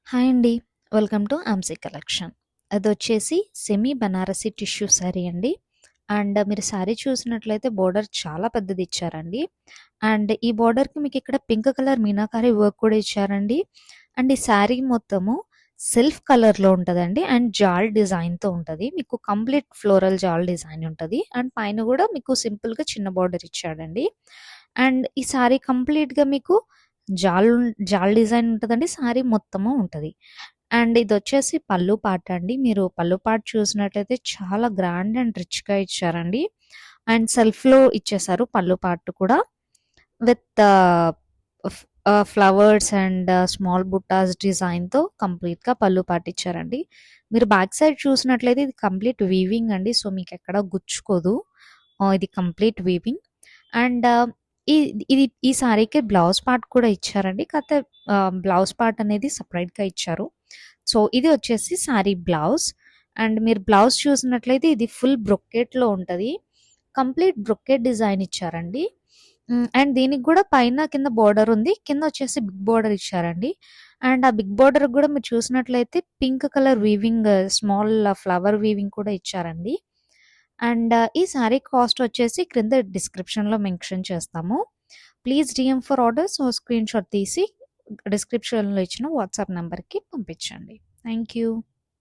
Hi అండి. Welcome to ఆమ్సీ collection. అదొచ్చేసి సెమీ బనారసి టిష్యూ శారీ అండి. అండ్ మీరు శారీ చూసినట్లయితే బోర్డర్ చాలా పెద్దది ఇచ్చారండి. అండ్ ఈ బోర్డర్‌కి మీకిక్కడ పింక్ కలర్ మీనాకారి వర్క్ కూడా ఇచ్చారండి. అండ్ ఈ శారీ మొత్తము సెల్ఫ్ కలర్‌లో ఉంటదండి. అండ్ జాల్ డిజైన్‌తో ఉంటది. మీకు కంప్లీట్ ఫ్లోరల్ జాల్ డిజైన్ ఉంటది. అండ్ పైన గూడా మీకు సింపుల్‌గా చిన్న బోర్డర్ ఇచ్చాడండి. అండ్ ఈ శారీ కంప్లీట్‌గా మీకు జాల్ జాల్ డిజైన్ ఉంటదండి. శారీ మొత్తము ఉంటది. అండ్ ఇదొచ్చేసి పల్లు పార్ట్ అండి. మీరు పల్లు పార్ట్ చూసినట్లయితే చాలా గ్రాండ్ అండ్ రిచ్‌గా ఇచ్చారండి. అండ్ సెల్ఫ్‌లో ఇచ్చేసారు పల్లు పార్ట్ కూడా. విత్ ఫ్లవర్స్ అండ్ స్మాల్ బుట్టాస్ డిజైన్‌తో కంప్లీట్‌గా పల్లు పార్ట్ ఇచ్చారండి. మీరు బ్యాక్ సైడ్ చూసినట్లయితే ఇది కంప్లీట్ వీవింగ్ అండి. సో, మీకెక్కడ గుచ్చుకోదు. ఇది కంప్లీట్ వీవింగ్. అండ్ ఈ ఇది ఈ సారీకి బ్లౌజ్ పార్ట్ కూడా ఇచ్చారండి. కాకపోతే బ్లౌజ్ పార్ట్ అనేది సెపరేట్‌గా ఇచ్చారు. సో, ఇది వచ్చేసి సారీ బ్లౌజ్. అండ్ మీరు బ్లౌజ్ చూసినట్లయితే ఇది ఫుల్ బ్రొకెట్‌లో ఉంటది. కంప్లీట్ బ్రొకెట్ డిజైన్ ఇచ్చారండి. అండ్ దీనికి గూడా పైన, కింద బోర్డర్ ఉంది. కిందొచ్చేసి బిగ్ బోర్డర్ ఇచ్చారండి. అండ్ ఆ బిగ్ బోర్డర్ గూడా మీరు చూసినట్లయితే pink colour weaving small flower weaving కూడా ఇచ్చారండి. అండ్ ఈ సారీ కాస్ట్ వచ్చేసి క్రింద డిస్క్రిప్షన్‌లో మెన్షన్ చేస్తాము. ప్లీజ్ డీఎం ఫర్ ఆర్డర్స్ ఓ స్క్రీన్‌షాట్ తీసి డిస్క్రిప్షన్‌లో ఇచ్చిన వాట్సాప్ నంబర్‌కి పంపించండి. Thank you.